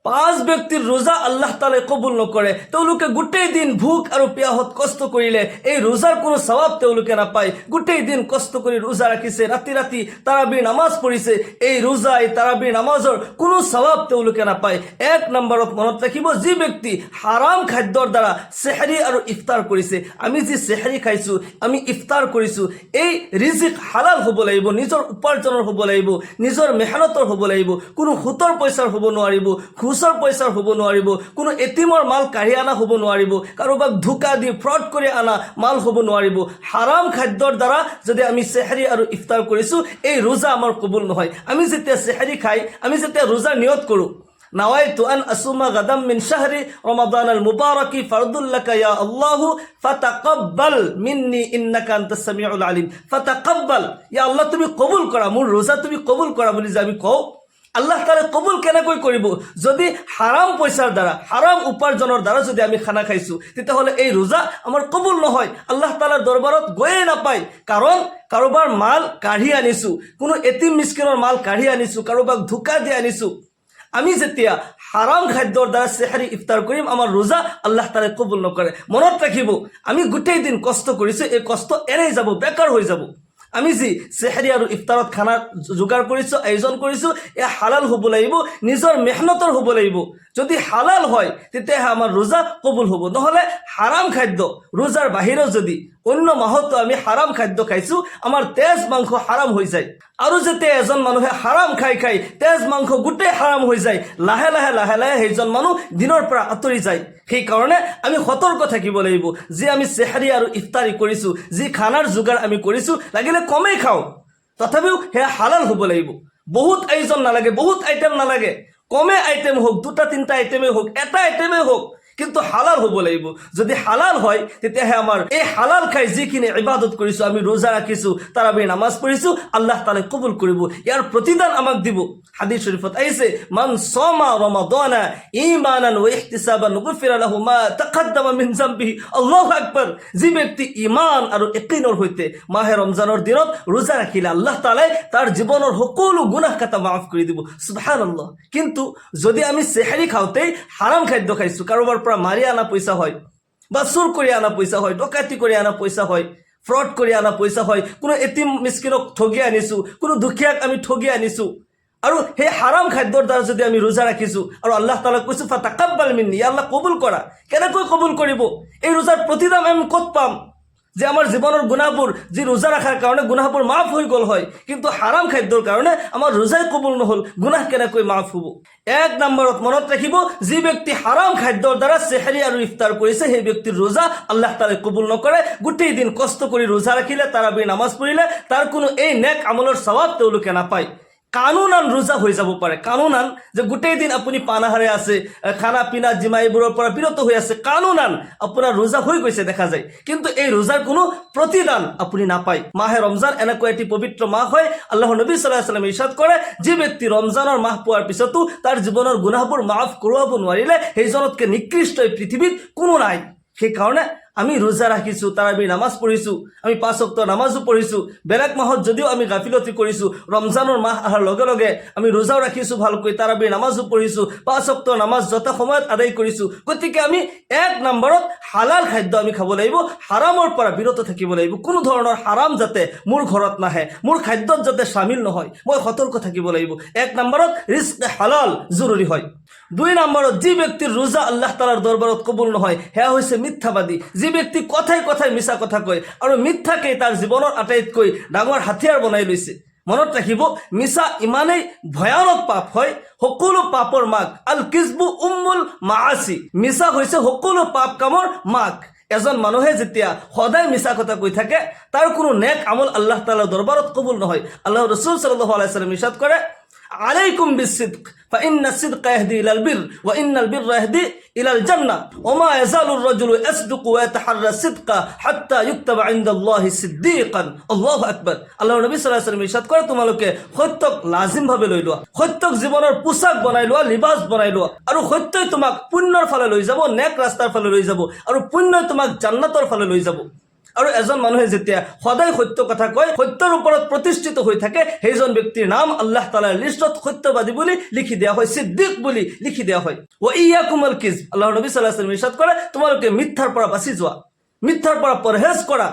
5 ব্যক্তিৰ ৰোজা আল্লাহ তাআলাই কবুল নকৰে তেওঁলোকে গোটেই দিন ভোক আৰু পিয়াহত কষ্ট কৰিলে এই ৰোজাৰ কোনো সওয়াব তেওঁলোকে নাপায় গোটেই দিন কষ্ট কৰি ৰোজা ৰাখিছে ৰাতি ৰাতি তাৰাবিৰ নামাজ পঢ়িছে এই ৰোজা এই তাৰাবিৰ নামাজৰ কোনো সওয়াব তেওঁলোকে নাপায় এক নম্বৰত মনত ৰাখিব যি ব্যক্তি হাৰাম খাদ্যৰ দ্বাৰা সেহৰি আৰু ইফতাৰ কৰিছে আমি যি সেহৰি খাইছো আমি ইফতাৰ কৰিছো এই ৰিজিক হালাল হ'ব লাগিব নিজৰ উপাৰ্জনৰ হ'ব লাগিব নিজৰ মেহনতৰ হ'ব লাগিব কোনো হুতৰ পইচাৰ হ'ব নোৱাৰিব ঘুষৰ পইচাৰ হ'ব নোৱাৰিব কোনো এতিমৰ মাল কাঢ়ি আনা হ'ব নোৱাৰিব কাৰোবাক ধোকা দি ফ্ৰড কৰি আনা মাল হ'ব নোৱাৰিব হাৰাম খাদ্যৰ দ্বাৰা যদি আমি সেহৰি আৰু ইফতাৰ কৰিছো এই ৰোজা আমাৰ কবুল নহয় আমি যেতিয়া সেহৰি খাই আমি যেতিয়া ৰোজা নিয়ত কৰো نويت أن أصوم غدا من شهر رمضان المبارك فرض لك يا الله فتقبل مني إنك أنت السميع العليم فتقبل يا الله তুমি কবুল কৰা মোৰ ৰোজা তুমি কবুল কৰা বুলি যে আমি কওঁ আল্লাহ তাআলা কবুল কেনেকৈ কৰিব যদি হাৰাম পয়সাৰ দ্বাৰা হাৰাম উপাৰ্জনৰ দ্বাৰা যদি আমি খানা খাইছো তেতিয়াহলে এই ৰোজা আমাৰ কবুল নহয় আল্লাহ তাআলাৰ দৰবাৰত গৈয়ে নাপায় কাৰণ কাৰোবাৰ মাল কাঢ়ি আনিছো কোনো এতিম মিসকিনৰ মাল কাঢ়ি আনিছো কাৰোবাক ধোকা দি আনিছো আমি যেতিয়া হাৰাম খাদ্যৰ দ্বাৰা সেহৰি ইফতাৰ কৰিম আমাৰ ৰোজা আল্লাহ তাআলাই কবুল নকৰে মনত ৰাখিব আমি গোটেই দিন কষ্ট কৰিছো এই কষ্ট এৰাই যাব বেকাৰ হৈ যাব আমি যি সেহৰি আৰু ইফতাৰত খানা যোগাৰ কৰিছো আয়োজন কৰিছো এ হালাল হ'ব লাগিব নিজৰ মেহনতৰ হ'ব লাগিব যদি হালাল হয় তেতিয়া আমাৰ ৰোজা কবুল হ'ব নহলে হাৰাম খাদ্য ৰোজাৰ বাহিৰত যদি অন্য মাহতো আমি হাৰাম খাদ্য খাইছো আমাৰ তেজ মাংস হাৰাম হৈ যায় আৰু যেতিয়া এজন মানুহে হাৰাম খাই খাই তেজ মাংস গোটেই হাৰাম হৈ যায় লাহে লাহে লাহে লাহে সেইজন মানুহ দিনৰ পৰা আঁতৰি যায় সেই কাৰণে আমি সতৰ্ক থাকিব লাগিব যে আমি সেহৰি আৰু ইফতাৰি কৰিছো যি খানাৰ যোগাৰ আমি কৰিছো লাগিলে কমেই খাও তথাপিও হে হালাল হ'ব লাগিব বহুত আয়োজন নালাগে বহুত আইটেম নালাগে কমে আইটেম হোক দুটা তিনটা আইটেমে হোক এটা আইটেমে হোক কিন্তু হালাল হ'ব লাগিব যদি হালাল হয় তেতিয়াহে আমাৰ এই হালাল খাই যিখিনি ইবাদত কৰিছো আমি ৰোজা ৰাখিছো তাৰাবি নামাজ পঢ়িছো আল্লাহ তাআলা কবুল কৰিব ইয়াৰ প্ৰতিদান আমাক দিব হাদিস শরীফত আইছে মান সামা রমাদানা ঈমানান ওয়া ইহতিসাবান গুফিরা লাহু মা তাকদ্দামা মিন যামবিহি আল্লাহু আকবার যি ব্যক্তি ঈমান আৰু ইয়াকিনৰ সৈতে মাহে ৰমজানৰ দিনত ৰোজা ৰাখিলে আল্লাহ তাআলা তাৰ জীৱনৰ সকলো গুনাহ কাটা মাফ কৰি দিব সুবহানাল্লাহ কিন্তু যদি আমি সেহৰি খাওতে হাৰাম খাদ্য খাইছো কাৰোবাৰ পৰা মাৰি আনা পইচা হয় বা চুৰ কৰি আনা পইচা হয় ডকাইতি কৰি আনা পইচা হয় ফ্ৰড কৰি আনা পইচা হয় কোনো এতিম মিসকিনক ঠগি আনিছো কোনো দুখিয়াক আমি ঠগি আনিছো আৰু হে হাৰাম খাদ্যৰ দ্বাৰা যদি আমি ৰোজা ৰাখিছো আৰু আল্লাহ তাআলা কৈছে ফাতাকাব্বাল মিন্নি আল্লাহ কবুল কৰা কেনেকৈ কবুল কৰিব এই ৰোজাৰ প্ৰতিদান আমি কত পাম যে আমাৰ জীৱনৰ গুনাহবোৰ যি ৰোজা ৰাখাৰ কাৰণে গুনাহবোৰ মাফ হৈ গল হয় কিন্তু হাৰাম খাদ্যৰ কাৰণে আমাৰ ৰোজাই কবুল নহল গুনাহ কেনেকৈ মাফ হ'ব এক নম্বৰত মনত ৰাখিব যি ব্যক্তি হাৰাম খাদ্যৰ দ্বাৰা সেহৰি আৰু ইফতাৰ কৰিছে সেই ব্যক্তিৰ ৰোজা আল্লাহ তাআলা কবুল নকৰে গোটেই দিন কষ্ট কৰি ৰোজা ৰাখিলে তাৰাবি নামাজ পঢ়িলে তাৰ কোনো এই নেক আমলৰ সওয়াব তেওঁলোকে নাপায় কানুনান ৰোজা হৈ যাব পাৰে কানুনান যে গোটেই দিন আপুনি পানাহাৰে আছে খানা পিনা জিমাইবোৰৰ পৰা বিৰত হৈ আছে কানুনান আপোনাৰ ৰোজা হৈ গৈছে দেখা যায় কিন্তু এই ৰোজাৰ কোনো প্ৰতিদান আপুনি নাপায় মাহে ৰমজান এনেকৈ এটি পবিত্ৰ মাহ হয় আল্লাহৰ নবী সাল্লাল্লাহু আলাইহি ওয়াসাল্লাম ইৰশাদ কৰে যে ব্যক্তি ৰমজানৰ মাহ পোৱাৰ পিছতো তাৰ জীৱনৰ গুনাহবোৰ মাফ কৰাব নোৱাৰিলে সেইজনতকৈ নিকৃষ্ট এই পৃথিৱীত কোনো নাই সেই কাৰণে আমি রোজা রাখিছো তারাবি নামাজ পঢ়িছো আমি 5 ওয়াক্ত নামাজও পঢ়িছো বেলেগ মাহত যদিও আমি গাফিলতি কৰিছো ৰমজানৰ মাহ আহাৰ লগে লগে আমি ৰোজাও ৰাখিছো ভালকৈ তাৰাবি নামাজও পঢ়িছো 5 ওয়াক্ত নামাজ যত সময়ত আদায় কৰিছো গতিকে আমি এক নম্বৰত হালাল খাদ্য আমি খাব লাগিব হাৰামৰ পৰা বিৰত থাকিব লাগিব কোনো ধৰণৰ হাৰাম যাতে মোৰ ঘৰত নাহে মোৰ খাদ্যত যাতে শামিল নহয় মই সতৰ্ক থাকিব লাগিব এক নম্বৰত ৰিজক হালাল জৰুৰী হয় দুই নম্বৰত যি ব্যক্তিৰ ৰোজা আল্লাহ তাআলাৰ দৰবাৰত কবুল নহয় হেয়া হৈছে মিথ্যাবাদী যি ব্যক্তি কথাই কথাই মিছা কথা কয় আৰু মিথ্যাকে তাৰ জীৱনৰ আটাইতকৈ ডাঙৰ হাতিয়াৰ বনাই লৈছে মনত ৰাখিব মিছা ইমানেই ভয়ানক পাপ হয় সকলো পাপৰ মাক আল কিজবু উম্মুল মাআসি মিছা হৈছে সকলো পাপ কামৰ মাক এজন মানুহে যেতিয়া সদায় মিছা কথা কৈ থাকে তাৰ কোনো নেক আমল আল্লাহ তাআলাৰ দৰবাৰত কবুল নহয় আল্লাহৰ ৰাসূল সাল্লাল্লাহু আলাইহি ওয়াসাল্লাম ইৰশাদ কৰে عليكم بالصدق فإن الصدق يهدي إلى البر وإن البر يهدي إلى الجنة وما يزال الرجل يصدق ويتحرى الصدق حتى يكتب عند الله صديقا الله أكبر الله নবী সাল্লাল্লাহু আলাইহি ওয়াসাল্লাম ইরশাদ কৰে তোমালোকে সত্যক লাজিম ভাবে লৈ লোৱা সত্যক জীৱনৰ পোছাক বনাই লোৱা লিবাস বনাই লোৱা আৰু সত্যই তোমাক পুণ্যৰ ফালে লৈ যাব নেক ৰাস্তাৰ ফালে লৈ যাব আৰু পুণ্যই তোমাক জান্নাতৰ ফালে লৈ যাব আৰু এজন মানুহে যেতিয়া সদায় সত্য কথা কয়, সত্যৰ ওপৰত প্ৰতিষ্ঠিত হৈ থাকে, সেইজন ব্যক্তিৰ নাম আল্লাহ তাআলাৰ লিষ্টত সত্যবাদী বুলি লিখি দিয়া হয়, সিদ্দিক বুলি লিখি দিয়া হয়। ওয়া ইয়াকুমুল কিযব, আল্লাহৰ নবী সাল্লাল্লাহু আলাইহি ওয়াসাল্লাম ইৰশাদ কৰে, তোমালোকে মিথ্যাৰ পৰা বাচি যোৱা, মিথ্যাৰ পৰা পৰহেজ কৰা,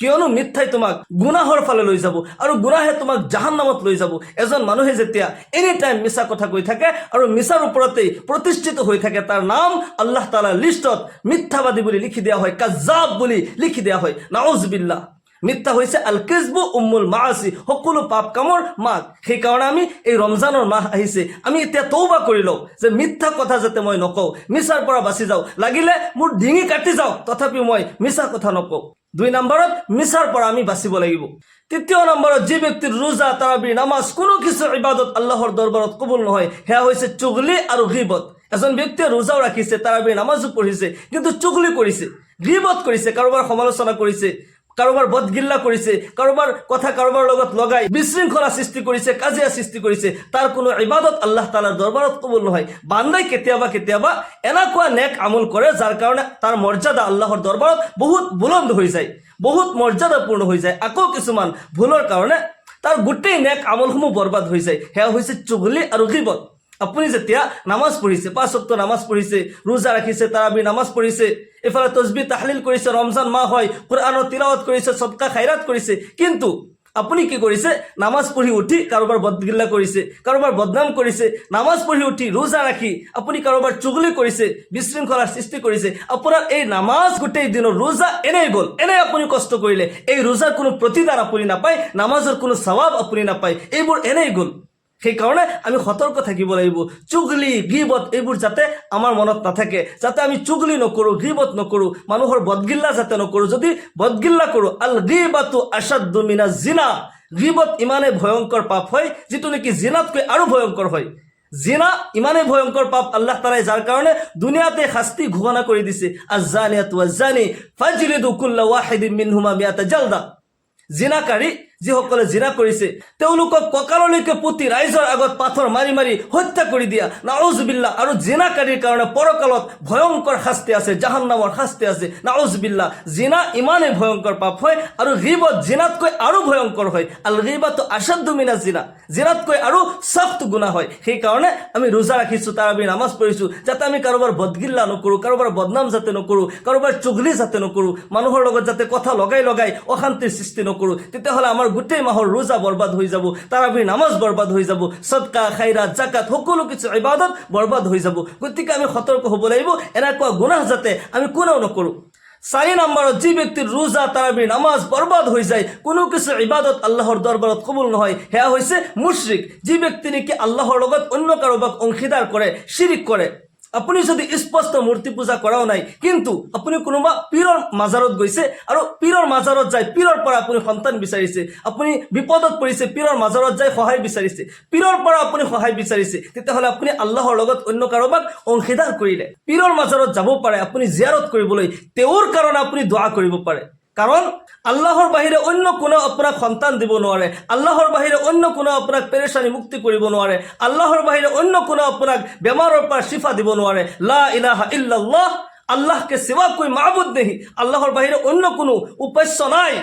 কিয়নো মিথ্যাই তোমাক গুনাহৰ ফালে লৈ যাব আৰু গুনাহে তোমাক জাহান্নামত লৈ যাব। এজন মানুহে যেতিয়া এনি টাইম মিছা কথা কৈ থাকে আৰু মিছাৰ ওপৰতেই প্ৰতিষ্ঠিত হৈ থাকে, তাৰ নাম আল্লাহ তাআলাৰ লিষ্টত মিথ্যাবাদী বুলি লিখি দিয়া হয়, কাজ্জাব বুলি লিখি দিয়া হয়। নাউজুবিল্লাহ। মিথ্যা হৈছে আল কিজবু উম্মুল মাআসি, সকলো পাপ কামৰ মাক। সেইকাৰণে আমি এই ৰমজানৰ মাহ আহিছে, আমি এতিয়া তৌবা কৰি লওঁ যে মিথ্যা কথা যাতে মই নকওঁ, মিছাৰ পৰা বাচি যাওঁ, লাগিলে মোৰ ডিঙি কাটি যাওঁ, তথাপিও মই মিছা কথা নকওঁ। 2 নম্বৰত মিছাৰ পৰা আমি বাচিব লাগিব। 3 নম্বৰত যি ব্যক্তিৰ ৰোজা, তাৰাবি, নামাজ, কোনো কিছু ইবাদত আল্লাহৰ দৰবাৰত কবুল নহয়, সেয়া হৈছে চুগলি আৰু গীবত। এজন ব্যক্তিয়ে ৰোজাও ৰাখিছে, তাৰাবি নামাজো পঢ়িছে, কিন্তু চুগলি কৰিছে, গীবত কৰিছে, কাৰোবাৰ সমালোচনা কৰিছে, কাৰোবাৰ বদগিল্লা কৰিছে, কাৰোবাৰ কথা কাৰোবাৰ লগত লগাই বিশৃংখলা সৃষ্টি কৰিছে, কাজিয়া সৃষ্টি কৰিছে, তাৰ কোনো ইবাদত আল্লাহ তাআলাৰ দৰবাৰত কবুল নহয়। বান্দাই কেতিয়াবা কেতিয়াবা এনেকুৱা নেক আমল কৰে যাৰ কাৰণে তাৰ মৰ্যাদা আল্লাহৰ দৰবাৰত বহুত বুলন্দ হৈ যায়, বহুত মৰ্যাদাপূৰ্ণ হৈ যায়। আকৌ কিছুমান ভুলৰ কাৰণে তাৰ গোটেই নেক আমলসমূহ বৰবাদ হৈ যায়। সেয়া হৈছে চুগলি আৰু গীবত। আপুনি যেতিয়া নামাজ পঢ়িছে, 5 ওয়াক্ত নামাজ পঢ়িছে, ৰোজা ৰাখিছে, তাৰাবি নামাজ পঢ়িছে, এফালে তসবিহ তাহলিল কৰিছে, ৰমজান মাহ হয়, কোৰআনৰ তিলাৱত কৰিছে, সদকা খাইৰাত কৰিছে, কিন্তু আপুনি কি কৰিছে? নামাজ পঢ়ি উঠি কাৰোবাৰ বদগিল্লা কৰিছে, কাৰোবাৰ বদনাম কৰিছে। নামাজ পঢ়ি উঠি ৰোজা ৰাখি আপুনি কাৰোবাৰ চুগলি কৰিছে, বিশৃংখলাৰ সৃষ্টি কৰিছে। আপোনাৰ এই নামাজ, গোটেই দিনৰ ৰোজা এনেই গ'ল। এনে আপুনি কষ্ট কৰিলে, এই ৰোজাৰ কোনো প্ৰতিদান আপুনি নাপায়, নামাজৰ কোনো সৱাব আপুনি নাপায়, এইবোৰ এনেই গ'ল। সেইকাৰণে আমি সতৰ্ক থাকিব লাগিব। চুগলি, গীবত এইবোৰ যাতে আমাৰ মনত নাথাকে, যাতে আমি চুগলি নকৰোঁ, গীবত নকৰোঁ, মানুহৰ বদগিল্লা যাতে নকৰোঁ। যদি বদগিল্লা কৰোঁ, আল গীবাতু আশাদ্দু মিনাজ জিনা, গীবত ইমানে ভয়ংকৰ পাপ হয় যিটো নেকি জিনাতকৈ আৰু ভয়ংকৰ হয়। জিনা ইমানে ভয়ংকৰ পাপ আল্লাহ তাআলাই যাৰ কাৰণে দুনিয়াতে শাস্তি ঘোষণা কৰি দিছে, আজ-জানিয়াতু ওয়াজ-জানি ফাজলিদু কুল্লা ওয়াহিদিন মিনহুমা মিআতা জালদা। জিনাকাৰী যিসকলে জিনা কৰিছে তেওঁলোকক কঁকাললৈকে পুতি ৰাইজৰ আগত পাথৰ মাৰি মাৰি হত্যা কৰি দিয়া। নাউজুবিল্লাহ। আৰু জিনাকাৰীৰ কাৰণে পৰকালত ভয়ংকৰ শাস্তি আছে, জাহান্নামৰ শাস্তি আছে। নাউজুবিল্লাহ। জিনা ইমানেই ভয়ংকৰ পাপ হয় আৰু গীবত জিনাতকৈ আৰু ভয়ংকৰ হয়। আল গীবাতু আশাদ্দু মিনাজ জিনা, জিনাতকৈ আৰু সখ্ত গুনাহ হয়। সেইকাৰণে আমি ৰোজা ৰাখিছোঁ, তাৰাবি নামাজ পঢ়িছোঁ, যাতে আমি কাৰোবাৰ বদগিল্লা নকৰোঁ, কাৰোবাৰ বদনাম যাতে নকৰোঁ, কাৰোবাৰ চুগলি যাতে নকৰোঁ, মানুহৰ লগত যাতে কথা লগাই লগাই অশান্তিৰ সৃষ্টি নকৰোঁ। তেতিয়াহ'লে আমাৰ গোটেই মাহৰ ৰোজা বৰবাদ হৈ যাব, তাৰাবি নামাজ বৰবাদ হৈ যাব, সদকা খাইৰাত জাকাত সকলো কিছু ইবাদত বৰবাদ হৈ যাব। গতিকে আমি সতৰ্ক হ'ব লাগিব, এনেকুৱা গুনাহ যাতে আমি কোনেও নকৰোঁ। 4 নম্বৰত যি ব্যক্তিৰ ৰোজা, তাৰাবি নামাজ বৰবাদ হৈ যায়, কোনো কিছু ইবাদত আল্লাহৰ দৰবাৰত কবুল নহয়, সেয়া হৈছে মুশৰিক। যি ব্যক্তি নেকি আল্লাহৰ লগত অন্য কাৰোবাক অংশীদাৰ কৰে, শিৰিক কৰে। আপুনি যদি স্পষ্ট মূৰ্তি পূজা কৰাও নাই, কিন্তু আপুনি কোনোবা পীৰৰ মাজাৰত গৈছে আৰু পীৰৰ মাজাৰত যাই পীৰৰ পৰা আপুনি সন্তান বিচাৰিছে, আপুনি বিপদত পৰিছে, পীৰৰ মাজাৰত যাই সহায় বিচাৰিছে, পীৰৰ পৰা আপুনি সহায় বিচাৰিছে, তেতিয়াহ'লে আপুনি আল্লাহৰ লগত অন্য কাৰোবাক অংশীদাৰ কৰিলে। পীৰৰ মাজাৰত যাব পাৰে আপুনি জিয়াৰত কৰিবলৈ, তেওঁৰ কাৰণে আপুনি দোৱা কৰিব পাৰে, কাৰণ আল্লাহৰ বাহিৰে অন্য কোনেও আপোনাক সন্তান দিব নোৱাৰে, আল্লাহৰ বাহিৰে অন্য কোনেও আপোনাক পেৰেশানি মুক্তি কৰিব নোৱাৰে, আল্লাহৰ বাহিৰে অন্য কোনেও আপোনাক বেমাৰৰ পৰা শিফা দিব নোৱাৰে। লা ইলাহা ইল্লাল্লাহ, আল্লাহকে সিৱা কোই মাবুদ নেহি, আল্লাহৰ বাহিৰে অন্য কোনো উপাস্য নাই,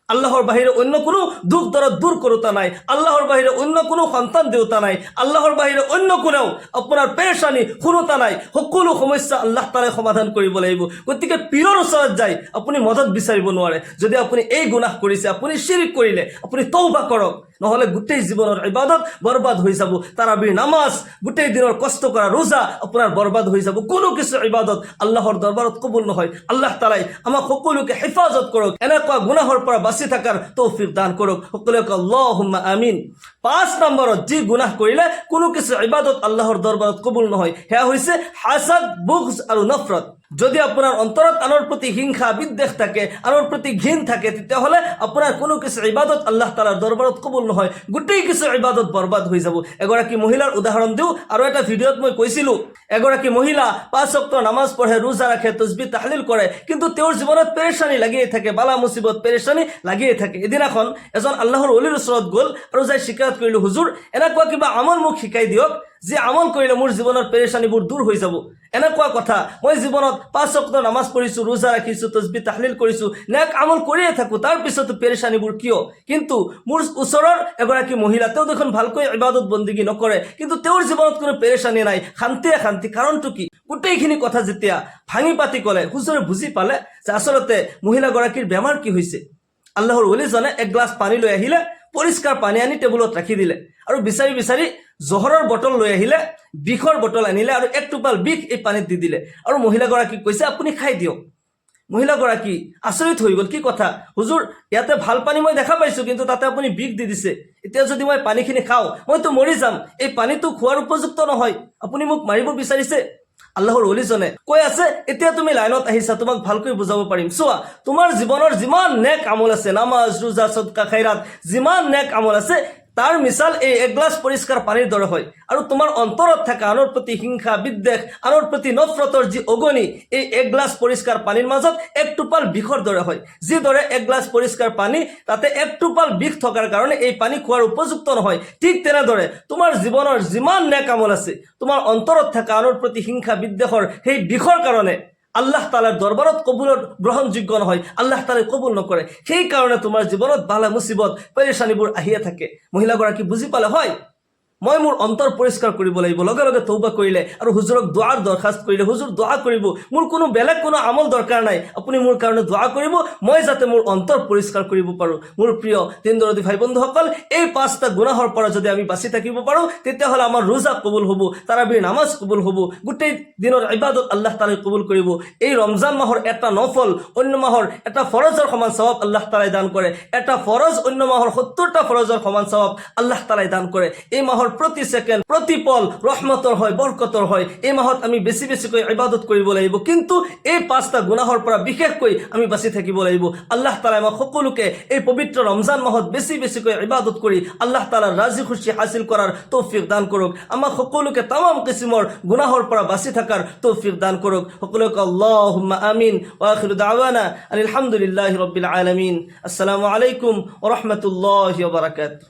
আল্লাহৰ বাহিৰে অন্য কোনো দুখ দৰদ দূৰ কৰোতা নাই, আল্লাহৰ বাহিৰে অন্য কোনো সন্তান দেউতা নাই, আল্লাহৰ বাহিৰে অন্য কোনেও আপোনাৰ পেৰেশানি শুনোতা নাই। সকলো সমস্যা আল্লাহ তাআলাই সমাধান কৰিব লাগিব। গতিকে পীৰৰ ওচৰত যাই আপুনি মদত বিচাৰিব নোৱাৰে। যদি আপুনি এই গুনাহ কৰিছে, আপুনি শিৰিক কৰিলে, আপুনি তওবা কৰক, নহ'লে গোটেই জীৱনৰ ইবাদত বৰবাদ হৈ যাব। তাৰাবিৰ নামাজ, গোটেই দিনৰ কষ্ট কৰা ৰোজা আপোনাৰ বৰবাদ হৈ যাব। কোনো কিছু ইবাদত আল্লাহৰ দৰবাৰত কবুল নহয়। আল্লাহ তাআলাই আমাক সকলোকে হেফাজত কৰক, এনেকুৱা গুনাহৰ পৰা বাচি থাকাৰ তৌফিক দান কৰক। সকলোকে আল্লাহুম্মা আমিন। 5 নম্বৰত যি গুনাহ কৰিলে কোনো কিছু ইবাদত আল্লাহৰ দৰবাৰত কবুল নহয়, সেয়া হৈছে হাসাদ, বুগজ আৰু নফৰত। যদি আপোনাৰ অন্তৰত আনৰ প্ৰতি হিংসা বিদ্বেষ থাকে, আনৰ প্ৰতি ঘৃণ থাকে, তেতিয়াহ'লে আপোনাৰ কোনো কিছু ইবাদত আল্লাহ তাআলাৰ দৰবাৰত কবুল নহয়, গোটেই কিছু ইবাদত বৰবাদ হৈ যাব। এগৰাকী মহিলাৰ উদাহৰণ দিওঁ, আৰু এটা ভিডিঅ'ত মই কৈছিলোঁ, এগৰাকী মহিলা 5 ওয়াক্ত নামাজ পঢ়ে, ৰোজা ৰাখে, তসবিহ তাহলিল কৰে, কিন্তু তেওঁৰ জীৱনত পেৰেশানি লাগিয়ে থাকে, বালা মুসিবত পেৰেশানি লাগিয়ে থাকে। এদিনাখন এজন আল্লাহৰ ওলিৰ ওচৰত গ'ল আৰু যাই শিকায়ত কৰিলে, হুজুৰ এনেকুৱা কিবা আমল মোক শিকাই দিয়ক যি আমল কৰিলে মোৰ জীৱনৰ পেৰেচানিবোৰ দূৰ হৈ যাব। এনেকুৱা কথা, মই জীৱনত 5 ওয়াক্ত নামাজ পঢ়িছোঁ, ৰোজা ৰাখিছোঁ, তসবিহ তাহলিল কৰিছোঁ, নেক আমল কৰিয়ে থাকোঁ, তাৰ পিছতো পেৰেচানিবোৰ কিয়? কিন্তু মোৰ ওচৰৰ এগৰাকী মহিলা, তেওঁ দেখোন ভালকৈ ইবাদত বন্দিগী নকৰে, কিন্তু তেওঁৰ জীৱনত কোনো পেৰেচানি নাই, শান্তিয়ে শান্তি। কাৰণটো কি? গোটেইখিনি কথা যেতিয়া ভাঙি পাতি ক'লে, হুজুৰে বুজি পালে যে আচলতে মহিলাগৰাকীৰ বেমাৰ কি হৈছে। আল্লাহৰ ওলীজনে এক গ্লাছ পানী লৈ আহিলে, পৰিষ্কাৰ পানী আনি টেবুলত ৰাখি দিলে, আৰু বিচাৰি বিচাৰি জহৰৰ বটল লৈ আহিলে, বিষৰ বটল আনিলে, আৰু 1 টোপাল বিষ এই পানীত দি দিলে, আৰু মহিলাগৰাকীক কৈছে আপুনি খাই দিয়ক। মহিলাগৰাকী আচৰিত হৈ গ'ল, কি কথা হুজুৰ, ইয়াতে ভাল পানী মই দেখা পাইছোঁ, কিন্তু তাতে আপুনি বিষ দি দিছে। এতিয়া যদি মই পানীখিনি খাওঁ মইতো মৰি যাম, এই পানীটো খোৱাৰ উপযুক্ত নহয়, আপুনি মোক মাৰিব বিচাৰিছে। আল্লাহৰ ওলীজনে কৈ আছে, এতিয়া তুমি লাইনত আহিছা, তোমাক ভালকৈ বুজাব পাৰিম। চোৱা, তোমাৰ জীৱনৰ যিমান নেক আমল আছে, নামাজ, ৰোজা, সদকা, খাইৰাত, যিমান নেক আমল আছে, তাৰ মিছাল এই 1 গ্লাছ পৰিষ্কাৰ পানীৰ দৰে হয়। আৰু তোমাৰ অন্তৰত থকা আনৰ প্ৰতি হিংসা, বিদ্বেষ, আনৰ প্ৰতি নফৰতৰ যি অগনি, এই 1 গ্লাছ পৰিষ্কাৰ পানীৰ মাজত 1 টোপাল বিষৰ দৰে হয়। যিদৰে 1 গ্লাছ পৰিষ্কাৰ পানী, তাতে 1 টোপাল বিষ থকাৰ কাৰণে এই পানী খোৱাৰ উপযুক্ত নহয়, ঠিক তেনেদৰে তোমাৰ জীৱনৰ যিমান নেক আমল আছে, তোমাৰ অন্তৰত থকা আনৰ প্ৰতি হিংসা, বিদ্বেষৰ সেই বিষৰ কাৰণে আল্লাহ তাআলাৰ দৰবাৰত কবুলৰ গ্ৰহণযোগ্য নহয়, আল্লাহ তাআলাই কবুল নকৰে। সেই কাৰণে তোমাৰ জীৱনত বালা মুসিবত, পেৰেচানিবোৰ আহিয়ে থাকে। মহিলাগৰাকী বুজি পালে, হয় মই মোৰ অন্তৰ পৰিষ্কাৰ কৰিব লাগিব। লগে লগে তৌবা কৰিলে আৰু হুজুৰক দুৱাৰ দৰখাস্ত কৰিলে, হুজুৰ দোৱা কৰিব, মোৰ কোনো বেলেগ কোনো আমল দৰকাৰ নাই, আপুনি মোৰ কাৰণে দোৱা কৰিব, মই যাতে মোৰ অন্তৰ পৰিষ্কাৰ কৰিব পাৰোঁ। মোৰ প্ৰিয় দিনদৰদী ভাই বন্ধুসকল, এই 5টা গুনাহৰ পৰা যদি আমি বাচি থাকিব পাৰোঁ, তেতিয়াহ'লে আমাৰ ৰোজা কবুল হ'ব, তাৰাবিৰ নামাজ কবুল হ'ব, গোটেই দিনৰ ইবাদত আল্লাহ তাআলাই কবুল কৰিব। এই ৰমজান মাহৰ এটা নফল অন্য মাহৰ এটা ফৰজৰ সমান সওয়াব আল্লাহ তাআলাই দান কৰে, এটা ফৰজ অন্য মাহৰ 70টা ফৰজৰ সমান সওয়াব আল্লাহ তাআলাই দান কৰে। এই মাহৰ প্ৰতি সেকেন্ড, প্ৰতি পল ৰহমতৰ হয়, বৰকতৰ হয়। এই মাহত আমি বেশি বেশিকৈ ইবাদত কৰিব লাগিব, কিন্তু এই 5টা গুনাহৰ পৰা বিশেষকৈ আমি বাচি থাকিব লাগিব। আল্লাহ তাআলা আমাক সকলোকে এই পবিত্ৰ ৰমজান মাহত বেশি বেশিকৈ ইবাদত কৰি আল্লাহ তাআলাৰ ৰাজি খুশি হাসিল কৰাৰ তৌফিক দান কৰক। আমাক সকলোকে তামাম কিসিমৰ গুনাহৰ পৰা বাচি থাকাৰ তৌফিক দান কৰক। সকলোকে আল্লাহুম্মা আমিন। ওয়া আখিৰু দাওয়ানা আলহামদুলিল্লাহি ৰাব্বিল আলামিন। আসসালামু আলাইকুম ওয়া ৰাহমাতুল্লাহি ওয়া বাৰাকাতুহু।